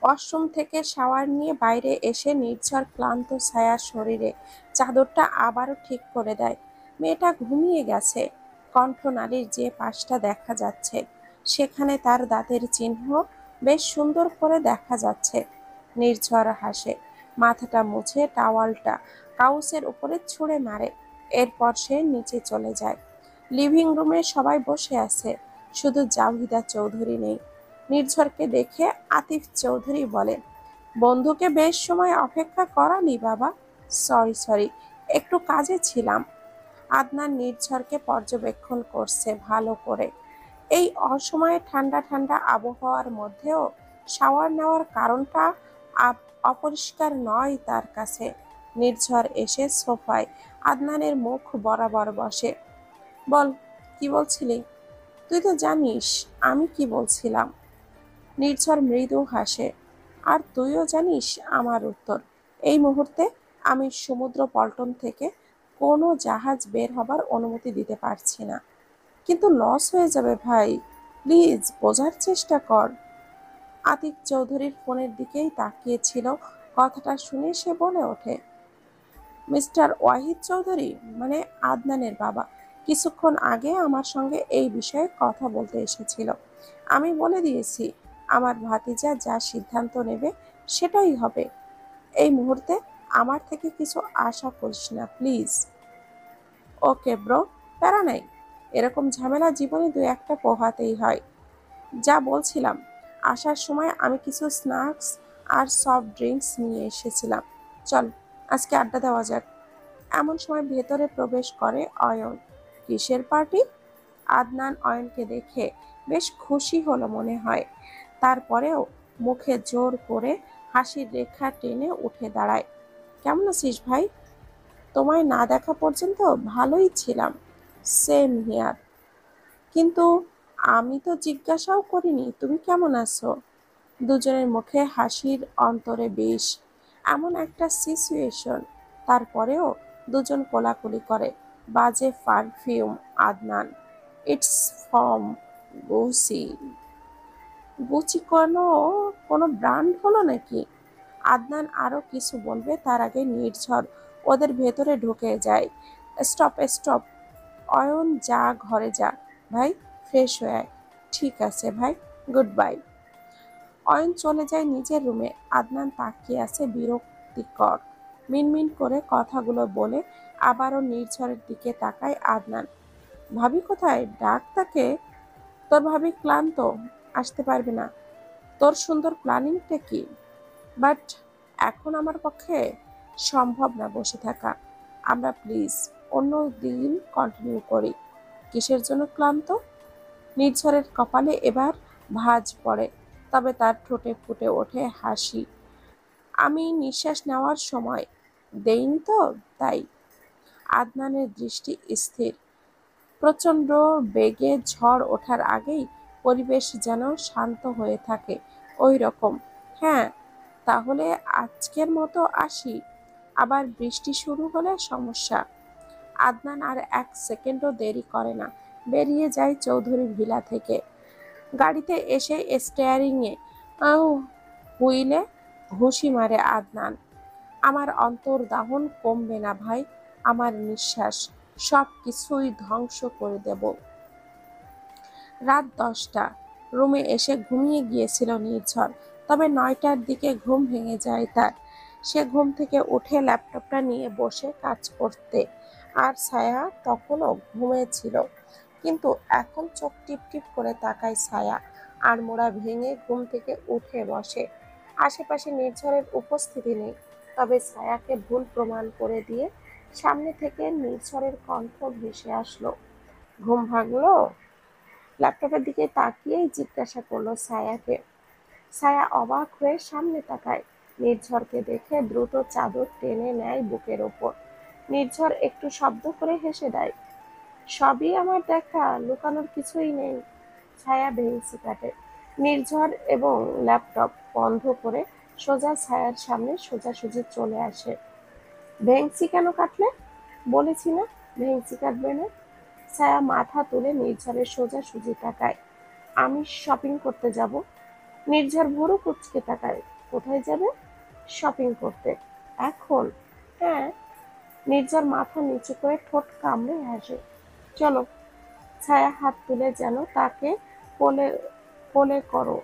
Washroom থেকে shower নিয়ে বাইরে এসে নির্ঝর ক্লান্ত ছায়ার শরীরে চাদরটা আবারও ঠিক করে দেয়। মেয়েটা ঘুমিয়ে গেছে। কণ্ঠনালীর যে পাশটা দেখা যাচ্ছে সেখানে তার দাঁতের চিহ্ন বেশ সুন্দর করে দেখা যাচ্ছে। নির্ঝর হাসে, মাথাটা মুছে টাওয়ালটা কাউচের উপরে ছুঁড়ে মারে। এরপর সে নিচে চলে যায়। লিভিং রুমে সবাই বসে আছে, শুধু জাহিদা চৌধুরী নেই। নির্ঝরকে দেখে আতিফ চৌধুরী বলে, বন্ধুকে বেশ সময় অপেক্ষা করালি বাবা। সরি সরি, একটু কাজে ছিলাম। আদনান নির্ঝরকে পর্যবেক্ষণ করছে ভালো করে। এই অসময়ে ঠান্ডা ঠান্ডা আবহাওয়ার মধ্যেও শাওয়ার নেওয়ার কারণটা অপরিষ্কার নয় তার কাছে। নির্ঝর এসে সোফায় আদনানের মুখ বরাবর বসে। বল, কি বলছিলি? তুই তো জানিস আমি কি বলছিলাম। নির্ঝর মৃদু হাসে। আর তুইও জানিস আমার উত্তর। এই মুহূর্তে আমি সমুদ্র পল্টন থেকে কোনো জাহাজ বের হবার অনুমতি দিতে পারছি না। কিন্তু লস হয়ে যাবে ভাই, প্লিজ বোঝার চেষ্টা কর। আতিক চৌধুরীর ফোনের দিকেই তাকিয়েছিল। কথাটা শুনে সে বলে ওঠে, মিস্টার ওয়াহিদ চৌধুরী, মানে আদনানের বাবা, কিছুক্ষণ আগে আমার সঙ্গে এই বিষয়ে কথা বলতে এসেছিল। আমি বলে দিয়েছি আমার ভাতিজা যা সিদ্ধান্ত নেবে সেটাই হবে। এই মুহূর্তে আমার থেকে কিছু আশা করিস না প্লিজ। ওকে ব্রো, প্যারা নাই। এরকম ঝামেলা জীবনে দু একটা পোহাতেই হয়। যা বলছিলাম, আসার সময় আমি কিছু স্ন্যাক্স আর সফট ড্রিঙ্কস নিয়ে এসেছিলাম। চল আজকে আড্ডা দেওয়া যাক। এমন সময় ভেতরে প্রবেশ করে অয়ন। কিসের পার্টি? আদনান অয়নকে দেখে বেশ খুশি হলো মনে হয়। তারপরেও মুখে জোর করে হাসির রেখা টেনে উঠে দাঁড়ায়। কেমন আছিস ভাই? তোমায় না দেখা পর্যন্ত ভালোই ছিলাম। Same here. কিন্তু আমি তো জিজ্ঞাসাও করিনি তুমি কেমন আছো। দুজনের মুখে হাসির অন্তরে বিষ। এমন একটা সিচুয়েশন, তারপরেও দুজন কোলাকুলি করে। বাজে perfume Adnan. It's from Gucci. Gucci কোনো কোনো ব্র্যান্ড হলো নাকি? আদনান আরো কিছু বলবে তার আগে নির্ঝর ওদের ভেতরে ঢুকে যায়। স্টপ স্টপ, অয়ন যা ঘরে যা। ভাই ফ্রেশ হয়ে আয়। ঠিক আছে ভাই, গুড বাই। অয়ন চলে যায় নিজের রুমে। আদনান তাকিয়ে আছে বিরক্তিকর মিনমিন করে কথাগুলো বলে আবারও নির্ঝরের দিকে তাকায় আদনান। ভাবি কোথায়? ডাক তাকে। তোর ভাবি ক্লান্ত, আসতে পারবে না। তোর সুন্দর প্ল্যানিংটা কি? বাট এখন আমার পক্ষে সম্ভব না বসে থাকা। আমরা প্লিজ অন্য দিন কন্টিনিউ করি। কিসের জন্য ক্লান্ত? নির্ঝরের কপালে এবার ভাঁজ পড়ে, তবে তার ঠোঁটে ফুটে ওঠে হাসি। আমি নিঃশ্বাস নেওয়ার সময় দেইনি তো, তাই। আদনানের দৃষ্টি স্থির। প্রচণ্ড বেগে ঝড় ওঠার আগেই পরিবেশ যেন শান্ত হয়ে থাকে, ওই রকম। হ্যাঁ, তাহলে আজকের মতো আসি। আবার বৃষ্টি শুরু হলে সমস্যা। আদনান আর এক সেকেন্ডও দেরি করে না, বেরিয়ে যায় চৌধুরী ভিলা থেকে। গাড়িতে এসে স্টিয়ারিংয়ে হুইলে ঘুষি মারে আদনান। আমার অন্তর্দাহন কমবে না ভাই, আমার নিঃশ্বাস সব কিছুই ধ্বংস করে দেব। রাত 10টা। রুমে এসে ঘুমিয়ে গিয়েছিল নির্ঝর, তবে 9টার দিকে ঘুম ভেঙে যায় তার। সে ঘুম থেকে উঠে ল্যাপটপটা নিয়ে বসে কাজ করতে। আর ছায়া তখনও ঘুমিয়েছিল, কিন্তু এখন চোখ টিপ টিপ করে তাকায় ছায়া। আর মোড়া ভেঙে ঘুম থেকে উঠে বসে। আশেপাশে নির্ঝরের উপস্থিতি নেই, তবে ছায়াকে ভুল প্রমাণ করে দিয়ে সামনে থেকে নির্ঝরের কণ্ঠ ভেসে আসলো। ঘুম ভাঙলো? ল্যাপটপের দিকে তাকিয়েই জিজ্ঞাসা করলো ছায়াকে। ছায়া অবাক হয়ে সামনে তাকায়। নির্ঝরকে দেখে দ্রুত চাদর টেনে নেয় বুকের ওপর। নির্ঝর একটু শব্দ করে হেসে দেয়। সবই আমার দেখা, লুকানোর কিছুই নেই। ছায়া ভেংচি কাটে। নির্ঝর এবং ল্যাপটপ বন্ধ করে সোজা ছায়ার সামনে সোজাসুজি চলে আসে। ভেংচি কেন কাটলে? বলেছি না ভেংচি কাটবে না। ছায়া মাথা তুলে নির্ঝরের সোজাসুজি তাকায়। আমি শপিং করতে যাব। নির্ঝর ভুরু কুঁচকে তাকায়। কোথায় যাবে? শপিং করতে। এখন? হ্যাঁ। নির্ঝর মাথা নিচু করে ঠোঁট কামড়ে হাসে। চলো। ছায়া হাত তুলে যেন তাকে কোলে কোলে করো।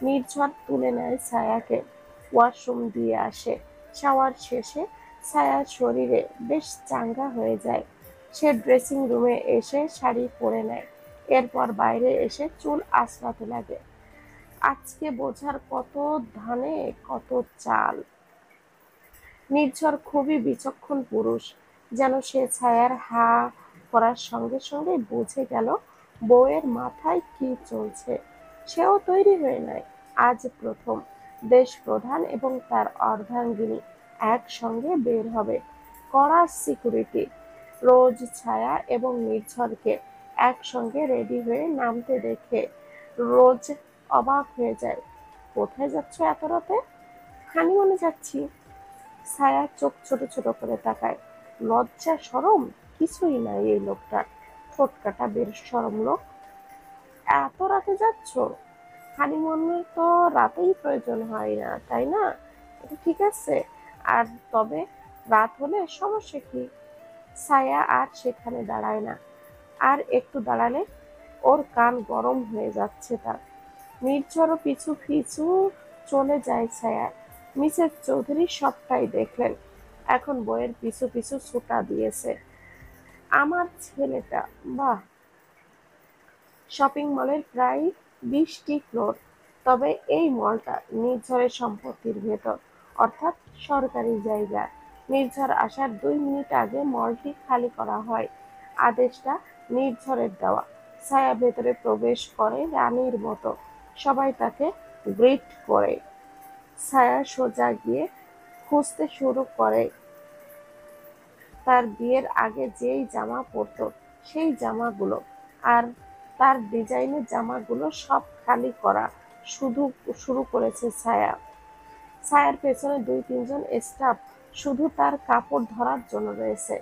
নির্ঝর তুলে নেয় ছায়াকে, ওয়াশরুম দিয়ে আসে। শাওয়ার শেষে ছায়ার শরীরে বেশ চাঙ্গা হয়ে যায়। সে ড্রেসিং রুমে এসে শাড়ি পরে নেয়। এরপর বাইরে এসে চুল আঁচড়াতে লাগে। আজকে বোঝার কত ধানে কত চাল। নির্ঝর খুবই বিচক্ষণ পুরুষ। যেন সে ছায়ার হা করার সঙ্গে সঙ্গে বুঝে গেল বউয়ের মাথায় কি চলছে। সেও তৈরি হয়ে নেয়। আজ প্রথম দেশ প্রধান এবং তার অর্ধাঙ্গিনী একসঙ্গে বের হবে। কড়া সিকিউরিটি। রোজ ছায়া এবং নির্ঝরকে একসঙ্গে রেডি হয়ে নামতে দেখে রোজ অবাক হয়ে যায়। কোথায় যাচ্ছ এত রাতে? হানিমুনে যাচ্ছি। ছায়া চোখ ছোট ছোট করে তাকায়। লজ্জা শরম কিছুই নাই এই লোকটার। ঠোঁটকাটা বেশরম লোক। এত রাতে যাচ্ছ? হানিমুনের তো রাতেই প্রয়োজন হয় না, তাই না? এটা ঠিক আছে। আর তবে রাত হলে সমস্যা কি? ছায়া আর সেখানে দাঁড়ায় না। আর একটু দাঁড়ালে ওর কান গরম হয়ে যাচ্ছে তার। নির্ঝরও পিছু পিছু চলে যায় ছায়া। মিসেস চৌধুরী সবটাই দেখলেন। এখন বইয়ের পিছু পিছু ছুটা দিয়েছে। আমার ছেলেটা, বাহ। শপিং মলের প্রায় 20টি ফ্লোর। তবে এই মলটা নির্ঝরের সম্পত্তির ভেতর, অর্থাৎ সরকারি জায়গা। নির্ঝর আসার 2 মিনিট আগে মলটি খালি করা হয়। আদেশটা নির্ঝরের দেওয়া। ছায়া ভেতরে প্রবেশ করে রানীর মতো। সবাই তাকে গ্রিট করে। ছায়া সোজা গিয়ে খুঁজতে শুরু করে তার বিয়ের আগে যেই জামা পরতো সেই জামাগুলো। আর তার ডিজাইনের জামাগুলো সব খালি করা শুধু শুরু করেছে ছায়া। ছায়ার পেছনে 2-3 জন স্টাফ শুধু তার কাপড় ধরার জন্য রয়েছে।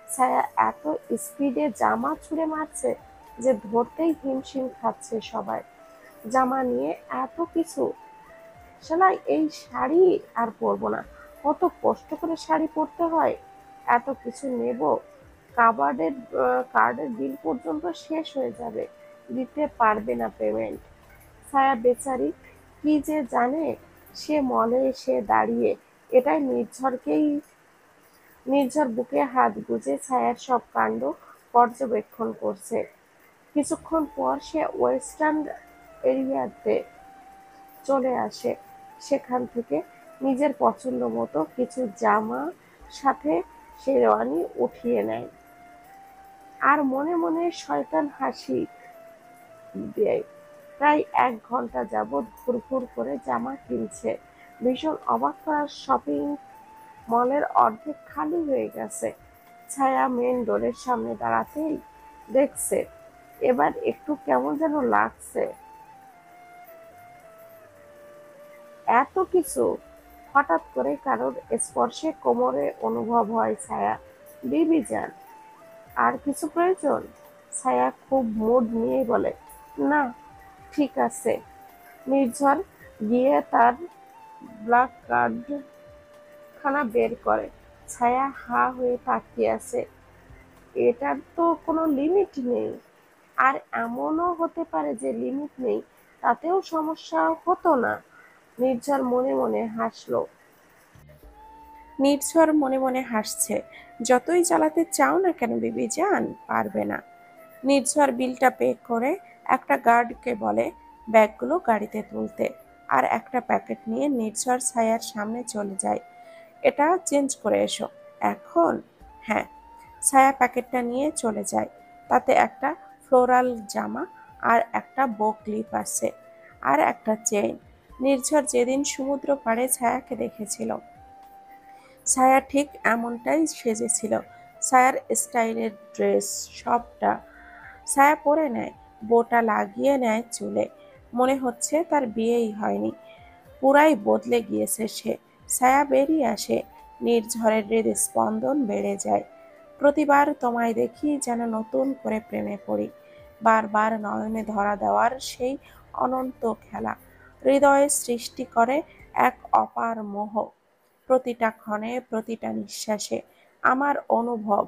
ছায়া এত স্পিডে জামা ছুঁড়ে মারছে যে ধরতেই হিমশিম খাচ্ছে সবাই। জামা নিয়ে এত কিছু! শালা এই শাড়ি আর পরবো না। কত কষ্ট করে শাড়ি পরতে হয়। এত কিছু নেব, কাবার্ডের কার্ডের বিল পর্যন্ত শেষ হয়ে যাবে। দিতে পারবে না পেমেন্ট। ছায়া বেচারি কি যে জানে। সে মলে এসে দাঁড়িয়ে এটাই নির্ঝর বুকে হাত গুজে ছায়ার সব কাণ্ড পর্যবেক্ষণ করছে। কিছুক্ষণ পর সে ওয়েস্টার্ন এরিয়াতে চলে আসে। সেখান থেকে নিজের পছন্দ মতো কিছু জামা সাথে শেরওয়ানি উঠিয়ে নেয়। আর মনে মনে শয়তান হাসি দেয়। প্রায় 1 ঘন্টা যাবৎ ঘুরঘুর করে জামা কিনছে। ভীষণ অবাক করার শপিং মলের অর্ধেক খালি হয়ে গেছে। ছায়া মেন ডোরের সামনে দাঁড়াতেই দেখছে এবার একটু কেমন যেন লাগছে। এত কিছু হঠাৎ করে কারোর স্পর্শে কোমরে অনুভব হয় ছায়া। বিবি যান, আর কিছু প্রয়োজন? ছায়া খুব মুড নিয়ে বলে, না ঠিক আছে। নির্ঝর গিয়ে তার ব্ল্যাক কার্ড খানা বের করে। ছায়া হা হয়ে তাকিয়ে আছে। এটার তো কোনো লিমিট নেই। আর এমনও হতে পারে যে লিমিট নেই, তাতেও সমস্যা হতো না। নির্ঝর মনে মনে হাসলো। নির্ঝর মনে মনে হাসছে। যতই চালাতে চাও না কেন বিবি জান, পারবে না। নির্ঝর বিলটা পে করে একটা গার্ডকে বলে ব্যাগগুলো গাড়িতে তুলতে। আর একটা প্যাকেট নিয়ে নির্ঝর ছায়ার সামনে চলে যায়। এটা চেঞ্জ করে এসো। এখন? হ্যাঁ। ছায়া প্যাকেটটা নিয়ে চলে যায়। তাতে একটা ফ্লোরাল জামা আর একটা বো ক্লিপ আছে, আর একটা চেইন। নির্ঝর যেদিন সমুদ্র পাড়ে ছায়াকে দেখেছিল, ছায়া ঠিক এমনটাই সেজেছিল। ছায়ার স্টাইলের ড্রেস সবটা ছায়া পরে নেয়, বোটা লাগিয়ে নেয় চুলে। মনে হচ্ছে তার বিয়েই হয়নি। পুরাই বদলে গিয়েছে সে। ছায়া বেরিয়ে আসে। নির্ঝরের হৃদস্পন্দন বেড়ে যায়। প্রতিবার তোমায় দেখি যেন নতুন করে প্রেমে পড়ি। বারবার নয়নে ধরা দেওয়ার সেই অনন্ত খেলা। হৃদয়ে সৃষ্টি করে এক অপার মোহ। প্রতিটা ক্ষণে, প্রতিটা নিঃশ্বাসে আমার অনুভব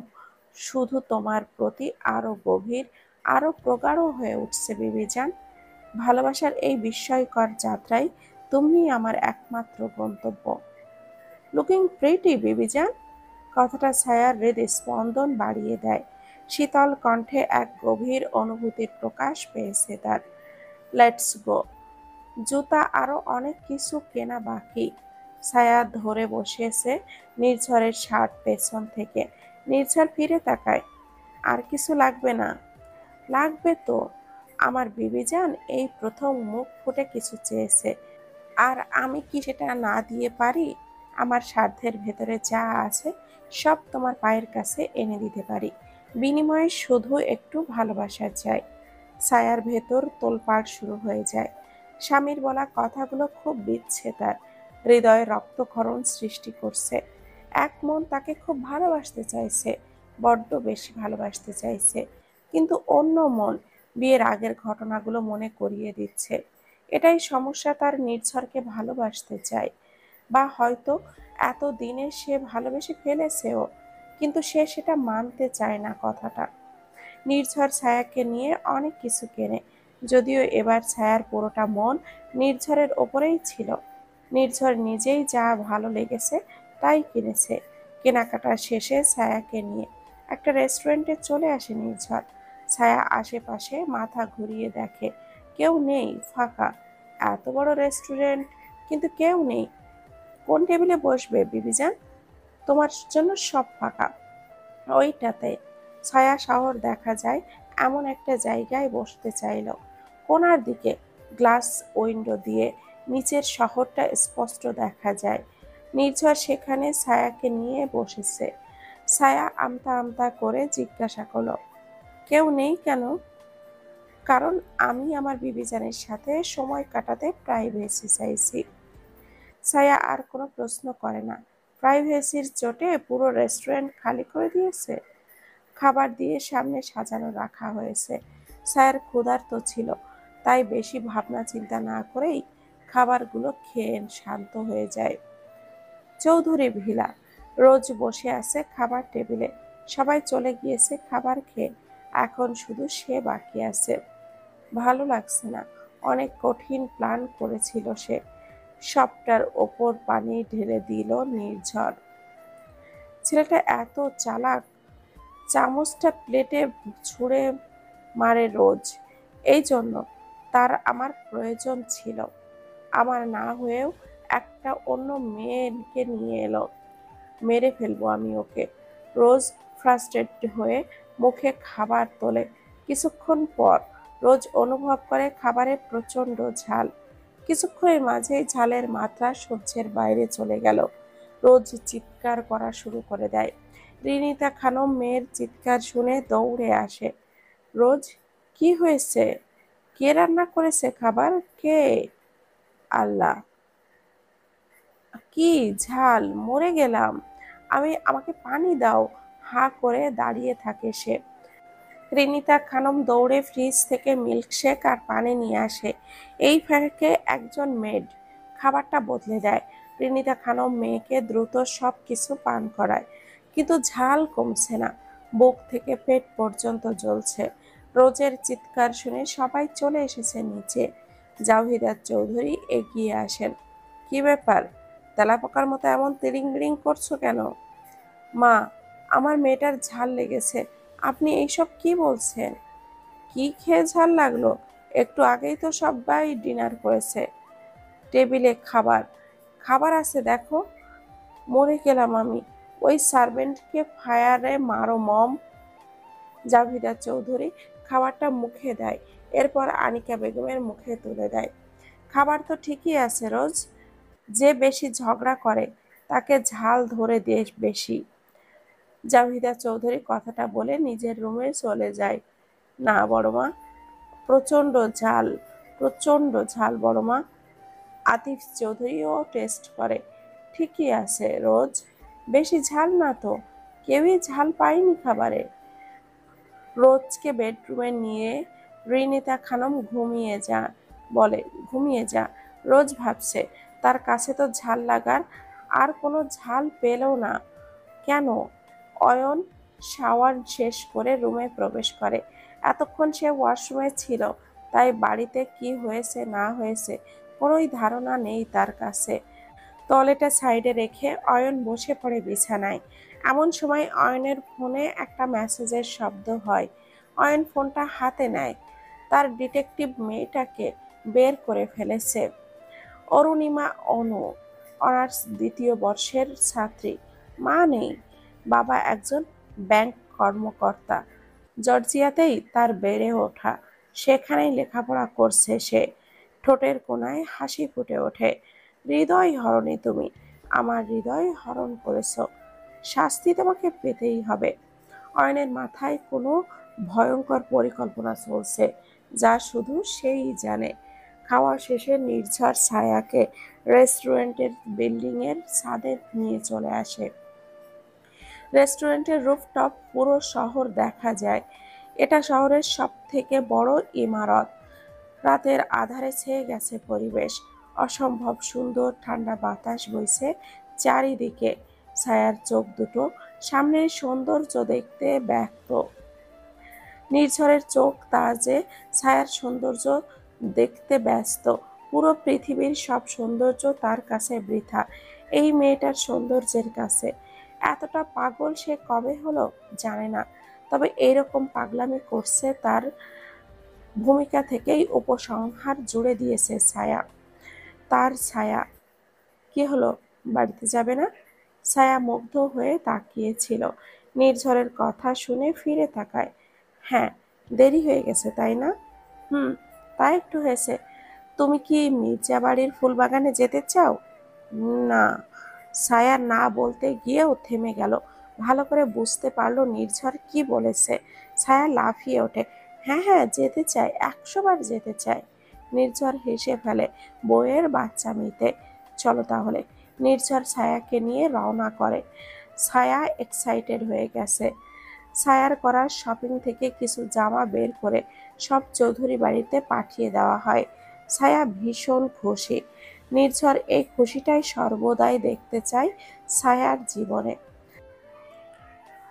শুধু তোমার প্রতি আরো গভীর, আরো প্রগাঢ় হয়ে উঠছে বিবিজান। ভালোবাসার এই বিস্ময়কর যাত্রায় তুমিই আমার একমাত্র গন্তব্য। লুকিং প্রিটি বিবিজান। কথাটা ছায়ার হৃদস্পন্দন বাড়িয়ে দেয়। শীতল কণ্ঠে এক গভীর অনুভূতির প্রকাশ পেয়েছে তার। Let's go. জুতা আরো অনেক কিছু কেনা বাকি। ছায়া ধরে বসেছে নির্ঝরের শার্ট পেছন থেকে। নির্ঝর ফিরে তাকায়। আর কিছু লাগবে না? লাগবে তো। আমার বিবিজান এই প্রথম মুখ ফুটে কিছু চেয়েছে। আর আমি কি সেটা না দিয়ে পারি? আমার সাধ্যের ভেতরে যা আছে সব তোমার পায়ের কাছে এনে দিতে পারি। বিনিময়ে শুধু একটু ভালোবাসা চাই। ছায়ার ভেতর তোলপাড় শুরু হয়ে যায়। স্বামীর বলা কথাগুলো খুব বিচ্ছে তার। হৃদয়ে রক্তক্ষরণ সৃষ্টি করছে। এক মন তাকে খুব ভালোবাসতে চাইছে, বড্ড বেশি ভালোবাসতে চাইছে, কিন্তু অন্য মন বিয়ের আগের ঘটনাগুলো মনে করিয়ে দিচ্ছে। এটাই সমস্যা, তার নির্ঝরকে ভালোবাসতে চায়, বা হয়তো এত দিনে সে ভালোবেসে ফেলেছেও, কিন্তু সে সেটা মানতে চায় না কথাটা। নির্ঝর ছায়াকে নিয়ে অনেক কিছু কেনে, যদিও এবার ছায়ার পুরোটা মন নির্ঝরের ওপরেই ছিল। নির্ঝর নিজেই যা ভালো লেগেছে তাই কিনেছে। কেনাকাটা শেষে ছায়াকে নিয়ে একটা রেস্টুরেন্টে চলে আসে নির্ঝর। ছায়া আশেপাশে মাথা ঘুরিয়ে দেখে, কেউ নেই, ফাঁকা। এত বড় রেস্টুরেন্ট, কিন্তু কেউ নেই। কোন টেবিলে বসবে বিবিজান? তোমার জন্য সব ফাঁকা। ওইটাতে। ছায়া শহর দেখা যায় এমন একটা জায়গায় বসতে চাইল। কোণার দিকে, গ্লাস উইন্ডো দিয়ে নিচের শহরটা স্পষ্ট দেখা যায়। নির্ঝর সেখানে ছায়াকে নিয়ে বসেছে। ছায়া আমতা আমতা করে জিজ্ঞাসা করলো, কেউ নেই কেন? কারণ আমি আমার বিবিজানের সাথে সময় কাটাতে প্রাইভেসি চাইছি। ছায়া আর কোনো প্রশ্ন করে না। প্রাইভেসির চোটে পুরো রেস্টুরেন্ট খালি করে দিয়েছে। খাবার দিয়ে সামনে সাজানো রাখা হয়েছে। ছায়ার ক্ষুধার্ত ছিল, তাই বেশি ভাবনা চিন্তা না করেই খাবারগুলো খেয়ে শান্ত হয়ে যায়। চৌধুরী ভিলা। রোজ বসে আছে খাবার টেবিলে। সবাই চলে গিয়েছে খাবার খেয়ে। এখন শুধু সে বাকি আছে। ভালো লাগছে না। অনেক কঠিন প্ল্যান করেছিল সে। সবটার ওপর পানি ঢেলে দিল নির্ঝর। ছেলেটা এত চালাক। চামচটা প্লেটে ছুঁড়ে মারে রোজ। এই জন্য তার আমার প্রয়োজন ছিল। আমার না হয়েও একটা অন্য মেয়েকে নিয়ে এলো। মেরে ফেলবো আমি ওকে। রোজ ফ্রাস্ট্রেটেড হয়ে মুখে খাবার তোলে। কিছুক্ষণ পর রোজ অনুভব করে খাবারের প্রচণ্ড ঝাল। কিছুক্ষণের মাঝেই ঝালের মাত্রা সহ্যের বাইরে চলে গেল। রোজ চিৎকার করা শুরু করে দেয়। রিনিতা খানম মেয়ের চিৎকার শুনে দৌড়ে আসে। রোজ, কি হয়েছে? কে রান্না করেছে খাবার? কে? আল্লাহ, কি ঝাল! মরে গেলাম আমি, আমাকে পানি দাও। হাঁ করে দাঁড়িয়ে থাকে সে। রিনিতা খানম দৌড়ে ফ্রিজ থেকে মিল্কশেক আর পানি নিয়ে আসে। এই ফাঁকে একজন মেড খাবারটা বদলে দেয়। রিনিতা খানম মেয়েকে দ্রুত সব কিছু পান করায়, কিন্তু ঝাল কমছে না। বুক থেকে পেট পর্যন্ত জ্বলছে। রোজের চিৎকার শুনে সবাই চলে এসেছে নিচে। জাওহিদা চৌধুরী এগিয়ে আসেন। কি ব্যাপার? তেলাপোকার মতো এমন তিরিং বিরিং করছো কেন? মা, আমার মেয়েটার ঝাল লেগেছে। আপনি এইসব কি বলছেন? কি খেয়ে ঝাল লাগলো? একটু আগেই তো সবাই ডিনার করেছে। টেবিলে খাবার, খাবার আছে দেখো। মরে গেলাম আমি। ওই সার্ভেন্টকে ফায়ারে মারো মম। জাভিদা চৌধুরী খাবারটা মুখে দেয়, এরপর আনিকা বেগমের মুখে তুলে দেয়। খাবার তো ঠিকই আছে রোজ। যে বেশি ঝগড়া করে তাকে ঝাল ধরে দেশ বেশি। জাভিদা চৌধুরী কথাটা বলে নিজের রুমে চলে যায়। না বড়মা, প্রচণ্ড ঝাল, প্রচণ্ড ঝাল বড়মা। আতিফ চৌধুরীও টেস্ট করে। ঠিকই আছে রোজ, বেশি ঝাল না তো। কেউই ঝাল পায়নি খাবারে। রোজকে বেডরুমে নিয়ে রিনিতা খানম ঘুমিয়ে যা বলে, ঘুমিয়ে যা। রোজ ভাবছে তার কাছে তো ঝাল লাগার আর কোনো ঝাল পেল না কেন। অয়ন শাওয়ার শেষ করে রুমে প্রবেশ করে। এতক্ষণ সে ওয়াশরুমে ছিল, তাই বাড়িতে কি হয়েছে না হয়েছে কোনোই ধারণা নেই তার কাছে। টয়লেটটা সাইডে রেখে অয়ন বসে পড়ে বিছানায়। এমন সময় অয়নের ফোনে একটা মেসেজের শব্দ হয়। অয়ন ফোনটা হাতে নেয়। তার ডিটেকটিভ মেয়েটাকে বের করে ফেলেছে। অরুণিমা অনু, অনার্স দ্বিতীয় বর্ষের ছাত্রী। মা নেই, বাবা একজন ব্যাংক কর্মকর্তা। জর্জিয়াতেই তার বেড়ে ওঠা, সেখানেই লেখাপড়া করছে সে। ঠোঁটের কোণায় হাসি ফুটে ওঠে। হৃদয় হরণী তুমি, আমার হৃদয় হরণ করেছ, শাস্তি তোমাকে পেতেই হবে। অয়নের মাথায় কোনো ভয়ঙ্কর পরিকল্পনা চলছে, যা শুধু সেই জানে। খাওয়া শেষে নির্ঝর ছায়াকে রেস্টুরেন্টের বিল্ডিংয়ের ছাদে নিয়ে চলে আসে। রেস্টুরেন্টের রুফটপ পুরো শহর দেখা যায়। এটা শহরের সবথেকে বড় ইমারত। রাতের আঁধারে ছেয়ে গেছে পরিবেশ। অসম্ভব সুন্দর ঠান্ডা বাতাস বইছে চারিদিকে। ছায়ার চোখ দুটো সামনের সৌন্দর্য দেখতে ব্যস্ত। নির্ঝরের চোখ তা যে ছায়ার সৌন্দর্য দেখতে ব্যস্ত। পুরো পৃথিবীর সব সৌন্দর্য তার কাছে বৃথা এই মেয়েটার সৌন্দর্যের কাছে। এতটা পাগল সে কবে হলো জানে না, তবে এইরকম পাগলামি করছে তার ভূমিকা থেকেই উপসংহার জুড়ে দিয়েছে ছায়া। তার ছায়া, কি হলো, বাড়িতে যাবে না? ছায়া মুগ্ধ হয়ে তাকিয়েছিল। নির্ঝরের কথা শুনে ফিরে তাকায়। হ্যাঁ, দেরি হয়ে গেছে তাই না? হুম, তা একটু হয়েছে। তুমি কি মির্জা বাড়ির ফুলবাগানে যেতে চাও? না। ছায়া না বলতে গিয়েও থেমে গেল। ভালো করে বুঝতে পারলো নির্ঝর কি বলেছে। ছায়া লাফিয়ে ওঠে। হ্যাঁ হ্যাঁ, যেতে চাই, 100 বার যেতে চাই। নির্ঝর হেসে ফেলে বউয়ের বাচ্চামিতে। চলো তাহলে। নির্ঝর ছায়াকে নিয়ে রওনা করে। ছায়া এক্সাইটেড হয়ে গেছে। ছায়ার করা শপিং থেকে কিছু জামা বের করে সব চৌধুরী বাড়িতে পাঠিয়ে দেওয়া হয়। ছায়া ভীষণ খুশি। নির্ঝর এই খুশিটাই সর্বদাই দেখতে চায় ছায়ার জীবনে।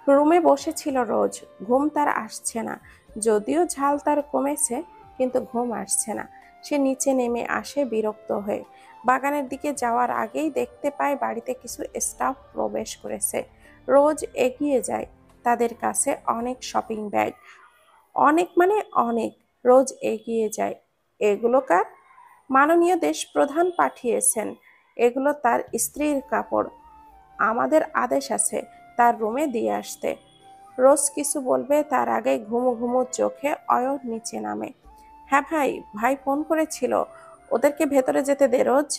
রুমে বসেছিল রোজ, ঘুম তার আসছে না। যদিও ঝাল তার কমেছে, কিন্তু ঘুম আসছে না। সে নিচে নেমে আসে বিরক্ত হয়ে। বাগানের দিকে যাওয়ার আগেই দেখতে পায় বাড়িতে কিছু স্টাফ প্রবেশ করেছে। রোজ এগিয়ে যায়। তাদের কাছে অনেক শপিং ব্যাগ, অনেক মানে অনেক। রোজ এগিয়ে যায়। এগুলো কার? মাননীয় দেশপ্রধান পাঠিয়েছেন। এগুলো তার স্ত্রীর কাপড়। আমাদের আদেশ আছে তার রুমে দিয়ে আসতে। রোজ কিছু বলবে তার আগে ঘুমো ঘুমো চোখে অয়ন নিচে নামে। হ্যাঁ ভাই, ভাই ফোন করেছিল, ওদেরকে ভেতরে যেতে দে রোজ।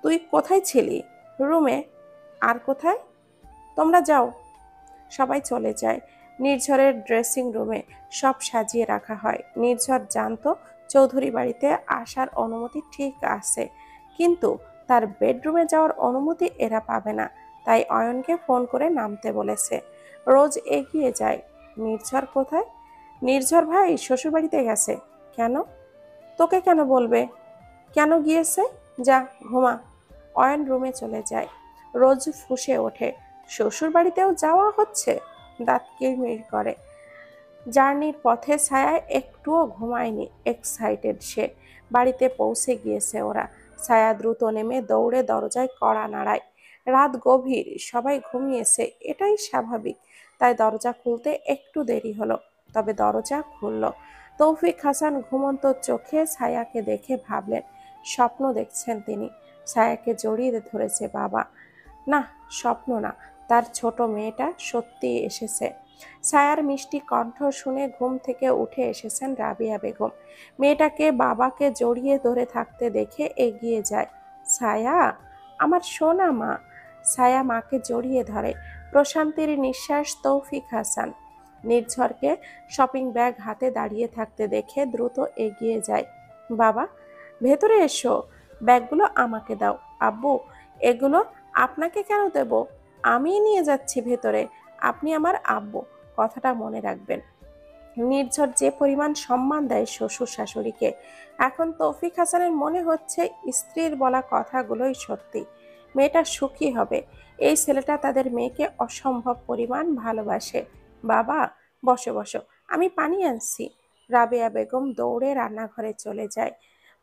তুই কোথায় ছিলি? রুমে। আর কোথায়? তোমরা যাও। সবাই চলে যায়। নির্ঝরের ড্রেসিং রুমে সব সাজিয়ে রাখা হয়। নির্ঝর জানতো চৌধুরী বাড়িতে আসার অনুমতি ঠিক আছে, কিন্তু তার বেডরুমে যাওয়ার অনুমতি এরা পাবে না। তাই অয়নকে ফোন করে নামতে বলেছে। রোজ এগিয়ে যায়। নির্ঝর কোথায়? নির্ঝর ভাই শ্বশুরবাড়িতে গেছে। কেন? তোকে কেন বলবে? কেন গিয়েছে? যা ঘুমা। অয়ন রুমে চলে যায়। রোজ ফুঁসে ওঠে। শ্বশুর বাড়িতেও যাওয়া হচ্ছে? দাঁত কিরমির করে। জার্নির পথে ছায়া একটুও ঘুমায়নি। এক্সাইটেড সে। বাড়িতে পৌঁছে গিয়েছে ওরা। ছায়া দ্রুত নেমে দৌড়ে দরজায় কড়া নাড়ায়। রাত গভীর, সবাই ঘুমিয়েছে, এটাই স্বাভাবিক। তাই দরজা খুলতে একটু দেরি হলো, তবে দরজা খুলল। তৌফিক হাসান ঘুমন্ত চোখে ছায়াকে দেখে ভাবলেন স্বপ্ন দেখছেন তিনি। ছায়াকে জড়িয়ে ধরেছে বাবা। না, স্বপ্ন না, তার ছোট মেয়েটা সত্যি এসেছে। ছায়ার মিষ্টি কণ্ঠ শুনে ঘুম থেকে উঠে এসেছেন রাবিয়া বেগম। মেয়েটাকে বাবাকে জড়িয়ে ধরে থাকতে দেখে এগিয়ে যায়। ছায়া, আমার সোনা মা। ছায়া মাকে জড়িয়ে ধরে। প্রশান্তির নিঃশ্বাস তৌফিক হাসান। নির্ঝরকে শপিং ব্যাগ হাতে দাঁড়িয়ে থাকতে দেখে দ্রুত এগিয়ে যায়। বাবা, ভেতরে এসো, ব্যাগগুলো আমাকে দাও। আব্বু, এগুলো আপনাকে কেন দেব? আমিই নিয়ে যাচ্ছি ভেতরে। আপনি আমার আব্বু, কথাটা মনে রাখবেন। নির্ঝর যে পরিমাণ সম্মান দেয় শ্বশুর শাশুড়িকে, এখন তৌফিক হাসানের মনে হচ্ছে স্ত্রীর বলা কথাগুলোই সত্যি। মেয়েটা সুখী হবে। এই ছেলেটা তাদের মেয়েকে অসম্ভব পরিমাণ ভালোবাসে। বাবা, বসো বসো, আমি পানি আনছি। রাবেয়া বেগম দৌড়ে রান্নাঘরে চলে যায়।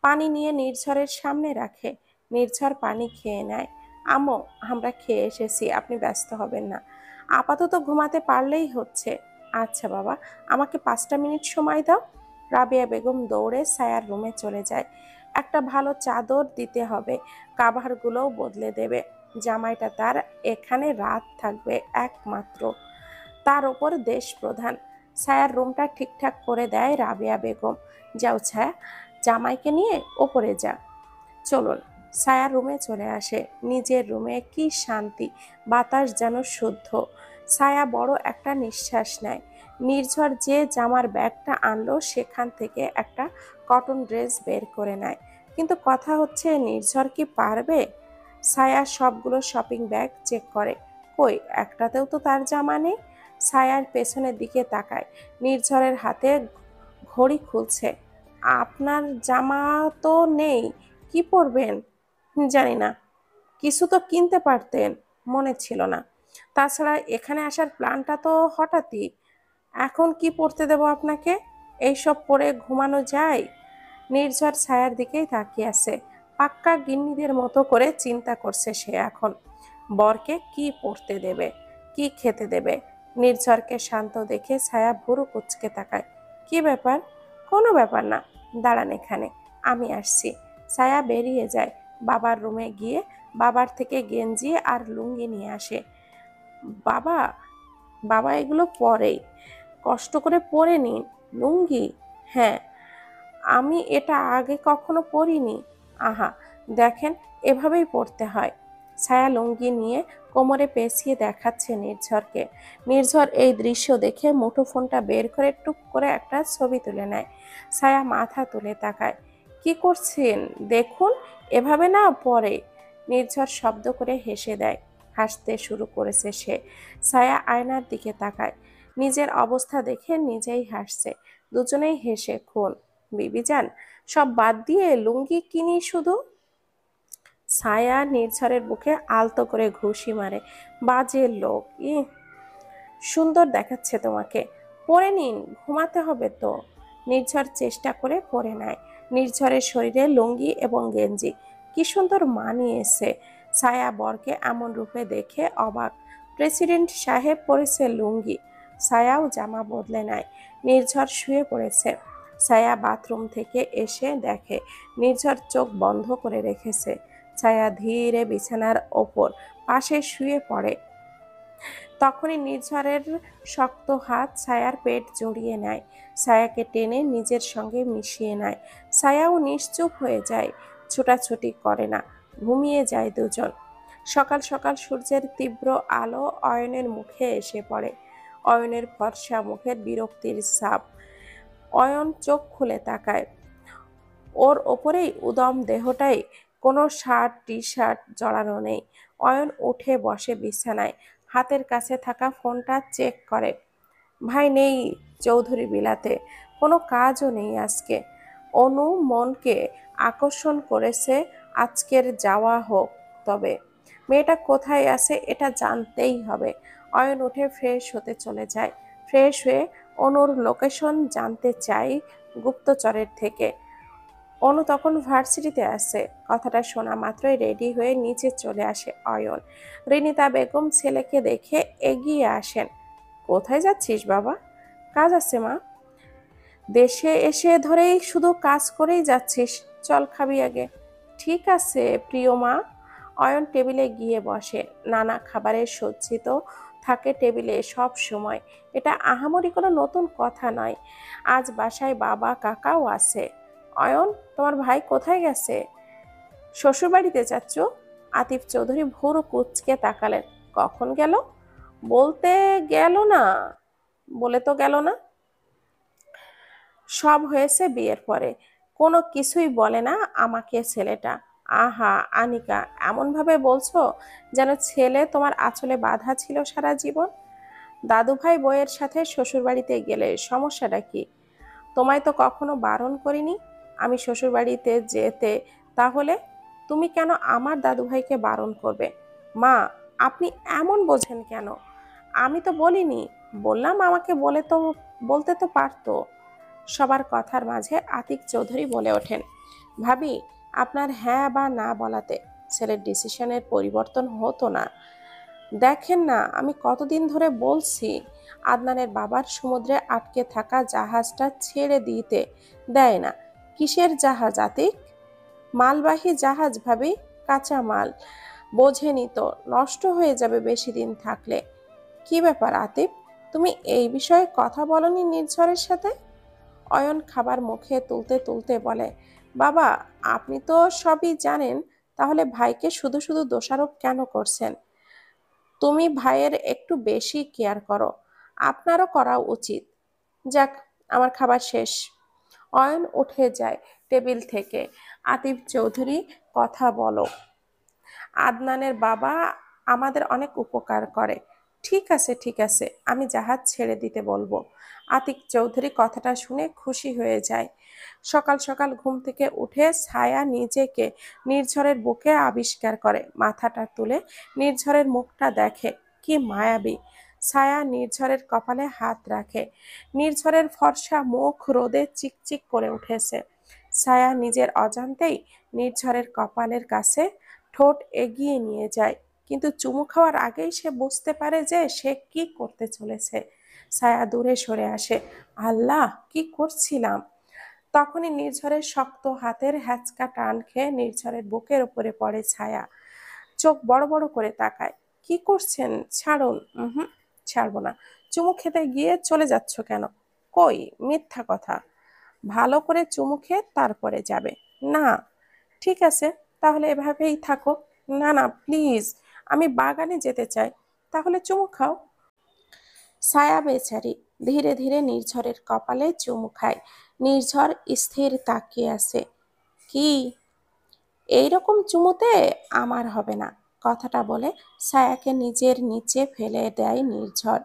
পানি নিয়ে নির্ঝরের সামনে রাখে। নির্ঝর পানি খেয়ে নেয়। আম্মু, আমরা খেয়ে এসেছি, আপনি ব্যস্ত হবেন না। আপাতত ঘুমাতে পারলেই হচ্ছে। আচ্ছা বাবা, আমাকে 5টা মিনিট সময় দাও। রাবেয়া বেগম দৌড়ে সায়ার রুমে চলে যায়। একটা ভালো চাদর দিতে হবে, কাভারগুলোও বদলে দেবে। জামাইটা তার এখানে রাত থাকবে একমাত্র, তার ওপর দেশ প্রধান। ছায়ার রুমটা ঠিকঠাক করে দেয় রাবেয়া বেগম। যাও ছায়া, জামাইকে নিয়ে ওপরে যা। চলুন। ছায়া রুমে চলে আসে। নিজের রুমে কি শান্তি, বাতাস যেন শুদ্ধ। ছায়া বড় একটা নিঃশ্বাস নেয়। নির্ঝর যে জামার ব্যাগটা আনলো সেখান থেকে একটা কটন ড্রেস বের করে নেয়। কিন্তু কথা হচ্ছে, নির্ঝর কি পারবে? ছায়া সবগুলো শপিং ব্যাগ চেক করে। কই, একটাতেও তো তার জামা নেই। ছায়ার পেছনের দিকে তাকায়। নির্ঝরের হাতে ঘড়ি খুলছে। আপনার জামা তো নেই, কি পরবেন? জানি না, কিছু তো কিনতে পারতেন, মনে ছিল না। তাছাড়া এখানে আসার প্ল্যানটা তো হঠাৎই। এখন কি পড়তে দেব আপনাকে? এইসব পরে ঘুমানো যায়? নির্ঝর ছায়ার দিকেই তাকিয়ে আছে। পাক্কা গিন্নিদের মতো করে চিন্তা করছে সে এখন। বরকে কি পড়তে দেবে, কি খেতে দেবে। নির্ঝরকে শান্ত দেখে ছায়া ভুরু কুঁচকে তাকায়। কি ব্যাপার? কোনো ব্যাপার না, দাঁড়ান এখানে, আমি আসছি। ছায়া বেরিয়ে যায়। বাবার রুমে গিয়ে বাবার থেকে গেঞ্জি আর লুঙ্গি নিয়ে আসে। বাবা, বাবা এগুলো পরেই, কষ্ট করে পরে নিন। লুঙ্গি? হ্যাঁ, আমি এটা আগে কখনো পরিনি। আহা, দেখেন, এভাবেই পড়তে হয়। ছায়া লুঙ্গি নিয়ে কোমরে পেঁচিয়ে দেখাচ্ছে নির্ঝরকে। নির্ঝর এই দৃশ্য দেখে মুঠোফোনটা বের করে টুক করে একটা ছবি তুলে নেয়। ছায়া মাথা তুলে তাকায়। কি করছেন দেখুন, এভাবে না পরে। নির্ঝর শব্দ করে হেসে দেয়। হাসতে শুরু করেছে সে। ছায়া আয়নার দিকে তাকায়। নিজের অবস্থা দেখে নিজেই হাসছে। দুজনেই হেসে খুন। বিবিজান, সব বাদ দিয়ে লুঙ্গি কিনি শুধু। ছায়া নির্ঝরের বুকে আলতো করে ঘুষি মারে। বাজে লোক। সুন্দর দেখাচ্ছে তোমাকে, পরে নিন, ঘুমাতে হবে তো। নির্ঝর চেষ্টা করে পরে নেয়। নির্ঝরের শরীরে লুঙ্গি এবং গেঞ্জি কি সুন্দর মানিয়েছে। ছায়া বরকে এমন রূপে দেখে অবাক। প্রেসিডেন্ট সাহেব পরেছে লুঙ্গি। ছায়াও জামা বদলে নেয়। নির্ঝর শুয়ে পড়েছে। ছায়া বাথরুম থেকে এসে দেখে নির্ঝর চোখ বন্ধ করে রেখেছে। ছায়া ধীরে বিছানার ওপর পাশে শুয়ে পড়ে। তখনই নির্ঝরের শক্ত হাত ছায়ার পেট জড়িয়ে নেয়। ছায়াকে টেনে নিজের সঙ্গে মিশিয়ে নেয়। ছায়াও নিশ্চুপ হয়ে যায়, ছোটাছুটি করে না, ঘুমিয়ে যায় দুজন। সকাল সকাল সূর্যের তীব্র আলো অয়নের মুখে এসে পড়ে। অয়নের ফর্সা মুখের বিরক্তির ছাপ। অয়ন চোখ খুলে তাকায়। ওর ওপরেই উদম দেহটাই, কোনো শার্ট টি শার্ট জড়ানো নেই। অয়ন উঠে বসে বিছানায়, হাতের কাছে থাকা ফোনটা চেক করে। ভাই নেই চৌধুরী বিলাতে, কোনো কাজও নেই আজকে। অনু মনকে আকর্ষণ করেছে, আজকের যাওয়া হোক। তবে মেয়েটা কোথায় আছে এটা জানতেই হবে। অয়ন উঠে ফ্রেশ হতে চলে যায়। ফ্রেশ হয়ে অনুর লোকেশন জানতে চাই গুপ্তচরের থেকে। অনু তখন ভার্সিটিতে আছে। কথাটা শোনা মাত্রই রেডি হয়ে নিচে চলে আসে অয়ন। রিনিতা বেগম ছেলেকে দেখে এগিয়ে আসেন। কোথায় যাচ্ছিস বাবা? কাজ আছে মা। দেশে এসে ধরেই শুধু কাজ করেই যাচ্ছিস, চল খাবি আগে। ঠিক আছে প্রিয় মা। অয়ন টেবিলে গিয়ে বসে। নানা খাবারের সজ্জিত থাকে টেবিলে সব সময়। এটা আহামরি কোনো নতুন কথা নয়। আজ বাসায় বাবা কাকাও আছে। অয়ন, তোমার ভাই কোথায় গেছে? শ্বশুর বাড়িতে যাচ্ছ? আতিফ চৌধুরী ভুরু কুঁচকে তাকালেন। কখন গেল? বলতে গেল না, বলে তো গেল না। সব হয়েছে বিয়ের পরে, কোনো কিছুই বলে না আমাকে ছেলেটা। আহা আনিকা, এমন ভাবে বলছো যেন ছেলে তোমার আঁচলে বাঁধা ছিল সারা জীবন। দাদুভাই বউয়ের সাথে শ্বশুরবাড়িতে গেলে সমস্যাটা কি? তোমায় তো কখনো বারণ করিনি আমি শ্বশুরবাড়িতে যেতে, তাহলে তুমি কেন আমার দাদুভাইকে বারণ করবে? মা, আপনি এমন বোঝেন কেন? আমি তো বলিনি। বললাম আমাকে বলতে তো পারতো। সবার কথার মাঝে আতিক চৌধুরী বলে ওঠেন, ভাবি, আপনার হ্যাঁ বা না বলাতে ছেলের ডিসিশনের পরিবর্তন হতো না। দেখেন না, আমি কতদিন ধরে বলছি আদনানের বাবার সমুদ্রে আটকে থাকা জাহাজটা ছেড়ে দিতে দেয় না। কিসের জাহাজ আতিক? মালবাহী জাহাজ ভাবি, কাঁচা মাল। বোঝেনি তো, নষ্ট হয়ে যাবে বেশি দিন থাকলে। কি ব্যাপার আতিফ, তুমি এই বিষয়ে কথা বলনি নির্ঝরের সাথে? অয়ন খাবার মুখে তুলতে তুলতে বলে, বাবা, আপনি তো সবই জানেন, তাহলে ভাইকে শুধু শুধু দোষারোপ কেন করছেন? তুমি ভাইয়ের একটু বেশি কেয়ার করো, আপনারও করা উচিত। যাক, আমার খাবার শেষ। অয়ন উঠে যায় টেবিল থেকে। আতিফ চৌধুরী, কথা বলো। আদনানের বাবা আমাদের অনেক উপকার করে। ঠিক আছে ঠিক আছে, আমি জাহাজ ছেড়ে দিতে বলবো। আতিক চৌধুরী কথাটা শুনে খুশি হয়ে যায়। সকাল সকাল ঘুম থেকে উঠে ছায়া নিজেকে নির্ঝরের বুকে আবিষ্কার করে। মাথাটা তুলে নির্ঝরের মুখটা দেখে, কি মায়াবী। ছায়া নির্ঝরের কপালে হাত রাখে। নির্ঝরের ফর্সা মুখ রোদে চিকচিক করে উঠেছে। ছায়া নিজের অজান্তেই নির্ঝরের কপালের কাছে ঠোঁট এগিয়ে নিয়ে যায়, কিন্তু চুমু খাওয়ার আগেই সে বুঝতে পারে যে সে কি করতে চলেছে। ছায়া দূরে সরে আসে। আল্লাহ, কি করছিলাম! তখনই নির্ঝরের শক্ত হাতের হ্যাচকা টান খেয়ে নির্ঝরের বুকের উপরে পড়ে ছায়া। চোখ বড় বড় করে তাকায়। কি করছেন? ছাড়ুন। হুম, ছাড়বো না। চুমু খেতে গিয়ে চলে যাচ্ছ কেন? কই, মিথ্যা কথা। ভালো করে চুমু খেয়ে তারপরে যাবে। না। ঠিক আছে, তাহলে এভাবেই থাকো। না না, প্লিজ, আমি বাগানে যেতে চাই। তাহলে চুমু খাও। ছায়া বেচারি ধীরে ধীরে নির্ঝরের কপালে চুমু খায়। নির্ঝর স্থির তাকিয়ে আছে। কি? এইরকম চুমুতে আমার হবে না। কথাটা বলে ছায়াকে নিজের নিচে ফেলে দেয় নির্ঝর।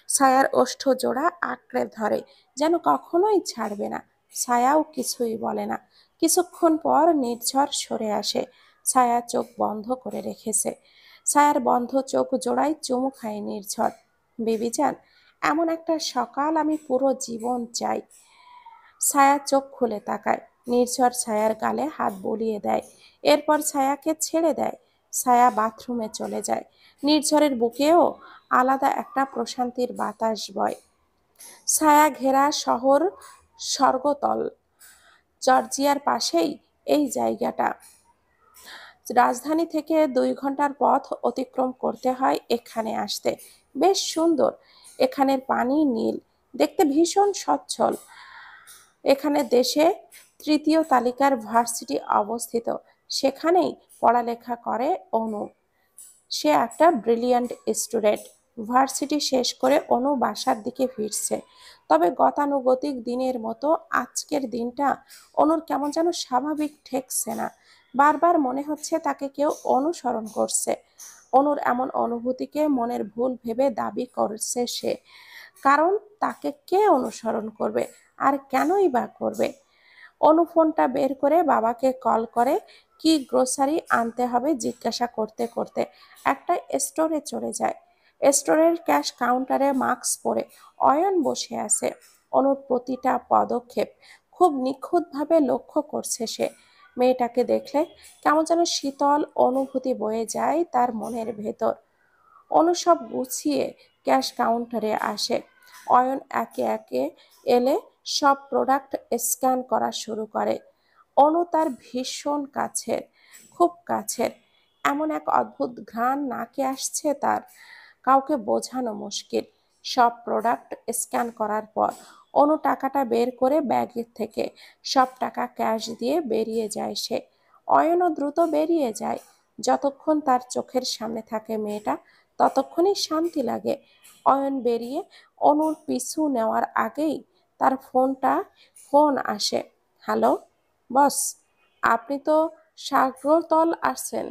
ছায়ার ওষ্ঠ জোড়া আঁকড়ে ধরে, যেন কখনোই ছাড়বে না। ছায়াও কিছুই বলে না। কিছুক্ষণ পর নির্ঝর সরে আসে। ছায়া চোখ বন্ধ করে রেখেছে। ছায়ার বন্ধ চোখ জোড়ায় চুমু খায় নির্ঝর। বেবিজান, এমন একটা সকাল আমি পুরো জীবন চাই। ছায়া চোখ খুলে তাকায়। নির্ঝর ছায়ার গালে হাত বুলিয়ে দেয়। এরপর ছায়াকে ছেড়ে দেয়। ছায়া বাথরুমে চলে যায়। নির্ঝরের বুকেও আলাদা একটা প্রশান্তির বাতাস বয়। ছায়া ঘেরা শহর স্বর্গতল। জর্জিয়ার পাশেই এই জায়গাটা। রাজধানী থেকে 2 ঘন্টার পথ অতিক্রম করতে হয় এখানে আসতে। বেশ সুন্দর। এখানের পানি নীল, দেখতে ভীষণ সচ্ছল। এখানে দেশে 3য় তালিকার ভার্সিটি অবস্থিত। সেখানেই পড়ালেখা করে অনু। সে একটা ব্রিলিয়ান্ট স্টুডেন্ট। ভার্সিটি শেষ করে অনু বাসার দিকে ফিরছে। তবে গতানুগতিক দিনের মতো আজকের দিনটা অনুর কেমন যেন স্বাভাবিক ঠেকছে না। বারবার মনে হচ্ছে তাকে কেউ অনুসরণ করছে। অনুর এমন অনুভূতিকে মনের ভুল ভেবে দাবি করছে সে। কারণ তাকে কে অনুসরণ করবে, আর কেনই বা করবে? অনু ফোনটা বের করে বাবাকে কল করে। কি গ্রোসারি আনতে হবে জিজ্ঞাসা করতে করতে একটা স্টোরে চলে যায়। স্টোরের ক্যাশ কাউন্টারে মাস্ক পরে অয়ন বসে আছে। অনুর প্রতিটা পদক্ষেপ খুব নিখুঁতভাবে লক্ষ্য করছে সে। মেয়েটাকে দেখলে কেমন যেন শীতল অনুভূতি বয়ে যায় তার মনের ভেতর। অনু সব গুছিয়ে ক্যাশ কাউন্টারে আসে। অয়ন একে একে এলে সব প্রোডাক্ট স্ক্যান করা শুরু করে। অনু তার ভীষণ কাছের, খুব কাছের। এমন এক অদ্ভুত ঘ্রাণ নাকে আসছে তার, কাউকে বোঝানো মুশকিল। সব প্রোডাক্ট স্ক্যান করার পর অনু টাকাটা বের করে ব্যাগের থেকে সব টাকা ক্যাশ দিয়ে বেরিয়ে যায় সে। অয়নও দ্রুত বেরিয়ে যায়। যতক্ষণ তার চোখের সামনে থাকে মেয়েটা, ততক্ষণই শান্তি লাগে। অয়ন বেরিয়ে অনুর পিছু নেওয়ার আগেই তার ফোন আসে। হ্যালো বস, আপনি তো সাগরতল আসছেন?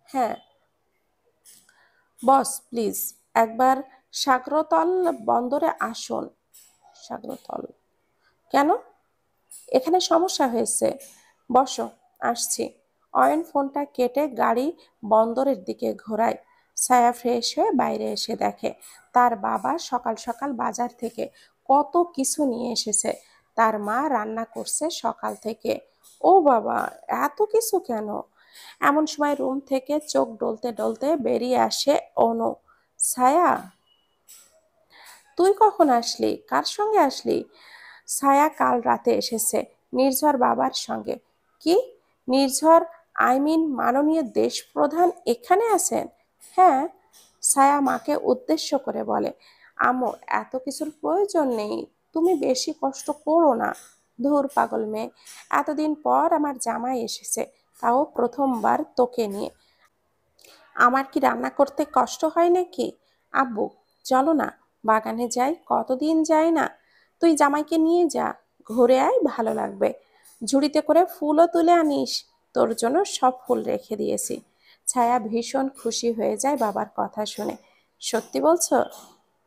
হ্যাঁ বস, প্লিজ একবার সাগরতল বন্দরে আসুন। সাগরতল কেন? এখানে সমস্যা হয়েছে। বসো, আসছি। অয়ন ফোনটা কেটে গাড়ি বন্দরের দিকে ঘোরায়। ছায়া ফ্রেশ হয়ে বাইরে এসে দেখে তার বাবা সকাল সকাল বাজার থেকে কত কিছু নিয়ে এসেছে। তার মা রান্না করছে সকাল থেকে। ও বাবা, এত কিছু কেন? এমন সময় রুম থেকে চোখ ডলতে ডলতে বেরিয়ে আসে অনু। ছায়া, তুই কখন আসলি? কার সঙ্গে আসলি? ছায়া কাল রাতে এসেছে নির্ঝর বাবার সঙ্গে। কি? নির্ঝর, আই মিন মাননীয় দেশপ্রধান এখানে আছেন? হ্যাঁ। ছায়া মাকে উদ্দেশ্য করে বলে, আম্মু, এত কিছুর প্রয়োজন নেই, তুমি বেশি কষ্ট করো না। ধুর পাগল মেয়ে, এতদিন পর আমার জামাই এসেছে, তাও প্রথমবার তোকে নিয়ে। আমার কি রান্না করতে কষ্ট হয় নাকি? আব্বু, চলো না, বাগানে যাই, কতদিন যাই না। তুই জামাইকে নিয়ে যা, ঘুরে আয়, ভালো লাগবে। ঝুড়িতে করে ফুলও তুলে আনিস, তোর জন্য সব ফুল রেখে দিয়েছি। ছায়া ভীষণ খুশি হয়ে যায় বাবার কথা শুনে। সত্যি বলছো?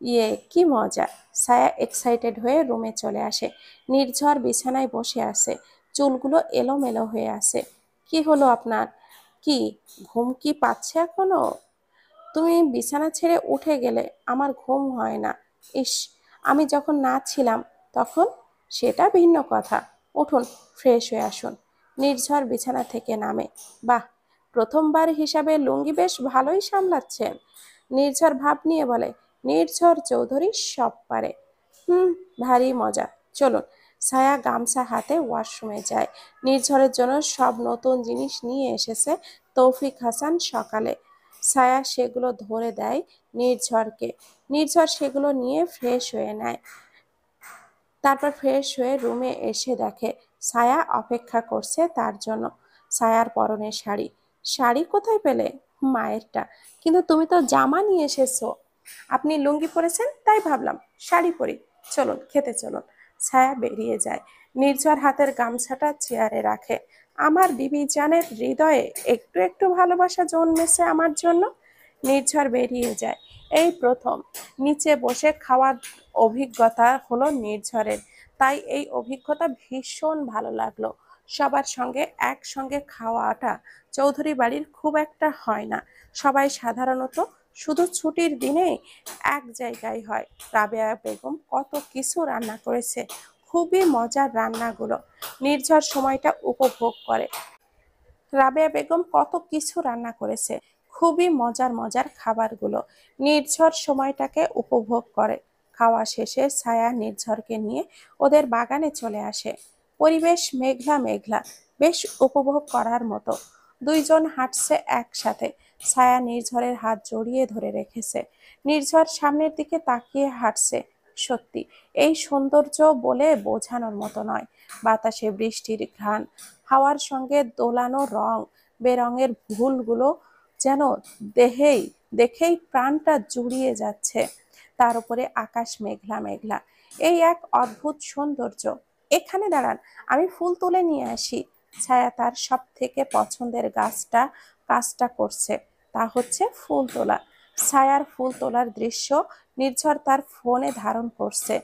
ইয়ে, কি মজা। ছায়া এক্সাইটেড হয়ে রুমে চলে আসে। নির্ঝর বিছানায় বসে আছে, চুলগুলো এলোমেলো হয়ে আছে। কি হলো আপনার? কি, ঘুম কি পাচ্ছে এখনো? তুমি বিছানা ছেড়ে উঠে গেলে আমার ঘুম হয় না। ইস, আমি যখন না ছিলাম তখন? সেটা ভিন্ন কথা। উঠুন, ফ্রেশ হয়ে আসুন। নির্ঝর বিছানা থেকে নামে। বাহ, প্রথমবার হিসাবে লুঙ্গি বেশ ভালোই সামলাচ্ছেন। নির্ঝর ভাব নিয়ে বলে, নির্ঝর চৌধুরী সব পারে। হুম, ভারী মজা। চলুন। ছায়া গামছা হাতে ওয়াশরুমে যায়। নির্ঝরের জন্য সব নতুন জিনিস নিয়ে এসেছে তৌফিক হাসান সকালে। ছায়া সেগুলো ধরে দেয় নির্ঝরকে। নির্ঝর সেগুলো নিয়ে ফ্রেশ হয়ে নেয়। তারপর ফ্রেশ হয়ে রুমে এসে দেখে ছায়া অপেক্ষা করছে তার জন্য। ছায়ার পরনে শাড়ি। শাড়ি কোথায় পেলে? মায়েরটা। কিন্তু তুমি তো জামা নিয়ে এসেছো। আপনি লুঙ্গি পরেছেন, তাই ভাবলাম শাড়ি পরি। চলুন, খেতে চলুন। ছায়া বেরিয়ে যায়। নির্ঝর হাতের গামছাটা চেয়ারে রাখে। আমার বিবি জানের হৃদয়ে একটু একটু ভালোবাসা জন্মেছে আমার জন্য। নির্ঝর বেরিয়ে যায়। এই প্রথম নিচে বসে খাওয়ার অভিজ্ঞতা হলো নির্ঝরের। তাই এই অভিজ্ঞতা ভীষণ ভালো লাগলো। সবার সঙ্গে একসঙ্গে খাওয়াটা চৌধুরী বাড়ির খুব একটা হয় না। সবাই সাধারণত শুধু ছুটির দিনে এক জায়গায় হয়। রাবেয়া বেগম কত কিছু রান্না করেছে, খুবই মজার রান্নাগুলো। নির্ঝর সময়টা উপভোগ করে। রাবেয়া বেগম কত কিছু রান্না করেছে, খুবই মজার মজার খাবারগুলো। নির্ঝর সময়টাকে উপভোগ করে। খাওয়া শেষে ছায়া নির্ঝরকে নিয়ে ওদের বাগানে চলে আসে। পরিবেশ মেঘলা মেঘলা, বেশ উপভোগ করার মতো। দুইজন হাঁটছে একসাথে। ছায়া নির্ঝরের হাত জড়িয়ে ধরে রেখেছে। নির্ঝর সামনের দিকে তাকিয়ে হাঁটছে। সত্যি, এই সৌন্দর্য বলে বোঝানোর মতো নয়। বাতাসে বৃষ্টির ঘ্রাণ, হাওয়ার সঙ্গে দোলানো রং বেরঙের ফুলগুলো যেন দেহেই দেখেই প্রাণটা জুড়িয়ে যাচ্ছে। তার উপরে আকাশ মেঘলা মেঘলা, এই এক অদ্ভুত সৌন্দর্য। এখানে দাঁড়ান, আমি ফুল তুলে নিয়ে আসি। ছায়া তার সব থেকে পছন্দের কাজটা করছে, তা হচ্ছে ফুল তোলা। ছায়ার ফুল তোলার দৃশ্য নির্ঝর তার ফোনে ধারণ করছে।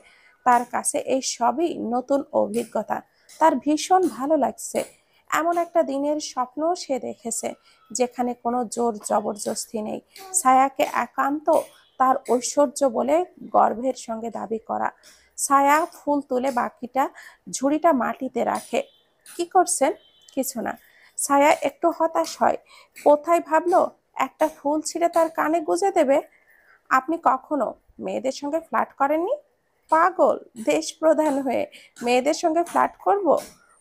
তার কাছে এই সবই নতুন অভিজ্ঞতা। তার ভীষণ ভালো লাগছে। এমন একটা দিনের স্বপ্ন সে দেখেছে যেখানে কোনো জোর জবরদস্তি নেই। ছায়াকে একান্ত তার ঐশ্বর্য বলে গর্বের সঙ্গে দাবি করা। ছায়া ফুল তুলে বাকিটা ঝুড়িটা মাটিতে রাখে। কি করছেন? কিছু না। ছায়া একটু হতাশ হয়। কোথায় ভাবলো একটা ফুল ছিঁড়ে তার কানে গুঁজে দেবে। আপনি কখনো মেয়েদের সঙ্গে ফ্লার্ট করেননি? পাগল, দেশ প্রধান হয়ে মেয়েদের সঙ্গে ফ্লার্ট করব?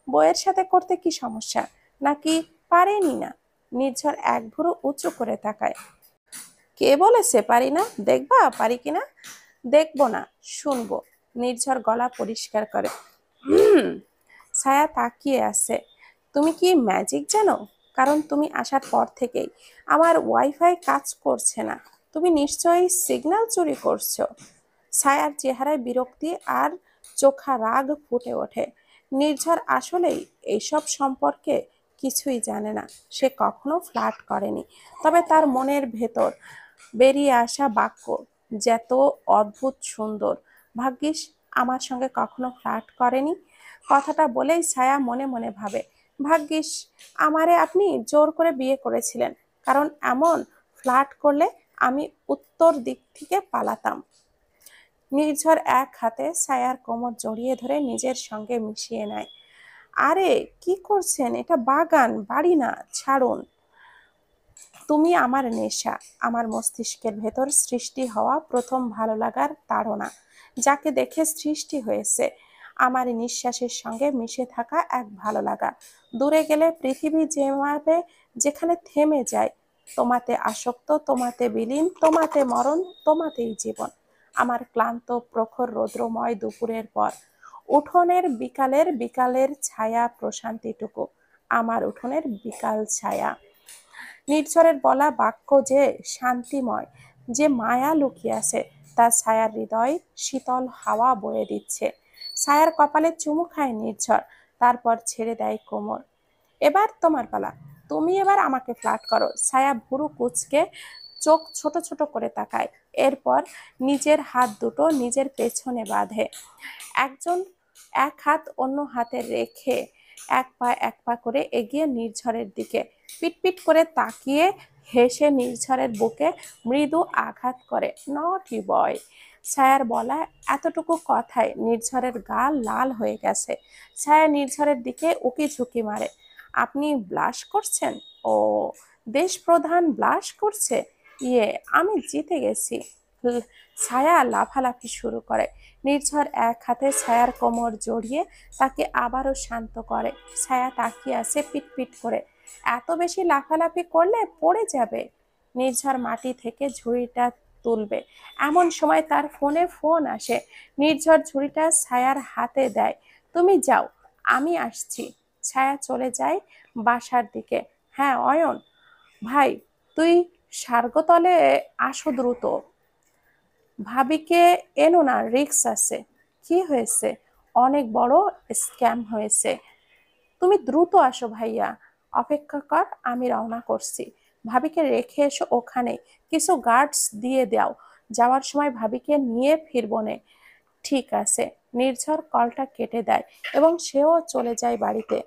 বইয়ের সাথে করতে কি সমস্যা? নাকি পারেনি না? নির্ঝর এক ভুরু উঁচু করে তাকায়। কে বলেছে পারি না? দেখবা পারি কিনা। দেখবো না, শুনবো। নির্ঝর গলা পরিষ্কার করে। হুম। ছায়া তাকিয়ে আছে। তুমি কি ম্যাজিক জানো? কারণ তুমি আসার পর থেকেই আমার ওয়াইফাই কাজ করছে না। তুমি নিশ্চয়ই সিগন্যাল চুরি করছো। ছায়ার চেহারায় বিরক্তি আর চোখা রাগ ফুটে ওঠে। নির্ঝর আসলেই এইসব সম্পর্কে কিছুই জানে না। সে কখনো ফ্লার্ট করেনি। তবে তার মনের ভেতর বেরিয়ে আসা বাক্য, যত অদ্ভুত সুন্দর। ভাগ্যিস আমার সঙ্গে কখনো ফ্লার্ট করেনি। কথাটা বলেই ছায়া মনে মনে ভাবে, ভাগ্যিস আমারে আপনি জোর করে বিয়ে করেছিলেন, কারণ এমন ফ্লার্ট করলে আমি উত্তর দিক থেকে পালাতাম। নির্ঝর এক হাতে ছায়ার কোমর জড়িয়ে ধরে নিজের সঙ্গে মিশিয়ে নেয়। আরে কি করছেন, এটা বাগান, বাড়ি না, ছাড়ুন। তুমি আমার নেশা, আমার মস্তিষ্কের ভেতর সৃষ্টি হওয়া প্রথম ভালো লাগার তাড়না, যাকে দেখে সৃষ্টি হয়েছে আমার নিঃশ্বাসের সঙ্গে মিশে থাকা এক ভালো লাগা। দূরে গেলে পৃথিবী যেভাবে যেখানে থেমে যায়, তোমাতে আসক্ত, তোমাতে বিলীন, তোমাতে মরণ, তোমাতেই জীবন। আমার ক্লান্ত প্রখর রৌদ্রময় দুপুরের পর উঠোনের বিকালের বিকালের ছায়া প্রশান্তিটুকু, আমার উঠোনের বিকাল ছায়া। নির্ঝরের বলা বাক্য যে শান্তিময়, যে মায়া লুকিয়ে আছে, তা ছায়ার হৃদয় শীতল হাওয়া বয়ে দিচ্ছে। ছায়ার কপালে চুমু খায় নির্ঝর, তারপর ছেড়ে দেয় কোমর। এবার তোমার পালা, তুমি এবার আমাকে ফ্লার্ট করো। ছায়া ভুরু কুঁচকে চোখ ছোট ছোট করে তাকায়, এরপর নিজের হাত দুটো নিজের পেছনে বাঁধে। একজন এক হাত অন্য হাতে রেখে এক পা করে এগিয়ে নির্ঝরের দিকে পিটপিট করে তাকিয়ে হেসে নির্ঝরের বুকে মৃদু আঘাত করে। নটি বয়। ছায়ার বলা এতটুকু কথায় নির্ঝরের গা লাল হয়ে গেছে। ছায়া নির্ঝরের দিকে উকি ঝুঁকি মারে। আপনি ব্লাশ করছেন? ও, দেশ প্রধান ব্লাশ করছে? ইয়ে, আমি জিতে গেছি। ছায়া লাফালাফি শুরু করে। নির্ঝর এক হাতে ছায়ার কোমর জড়িয়ে তাকে আবারও শান্ত করে। ছায়া তাকিয়ে আছে পিটপিট করে। এত বেশি লাফালাফি করলে পড়ে যাবে। নির্ঝর মাটি থেকে ঝুড়িটা তুলবে, এমন সময় তার ফোনে ফোন আসে। নির্ঝর ঝুড়িটা ছায়ার হাতে দেয়। তুমি যাও, আমি আসছি। ছায়া চলে যায় বাসার দিকে। হ্যাঁ অয়ন ভাই, তুই স্বর্গতলে আসো দ্রুত। ভাবিকে এনো না, রিক্স আছে। কি হয়েছে? অনেক বড় স্ক্যাম হয়েছে। তুমি দ্রুত আসো ভাইয়া। অপেক্ষা কর, আমি রওনা করছি। ভাবিকে রেখে এসো ওখানে, কিছু গার্ডস দিয়ে দাও। যাওয়ার সময় ভাবিকে নিয়ে ফিরবো নে। ঠিক আছে। নির্ঝর কলটা কেটে দেয় এবং সেও চলে যায় বাড়িতে।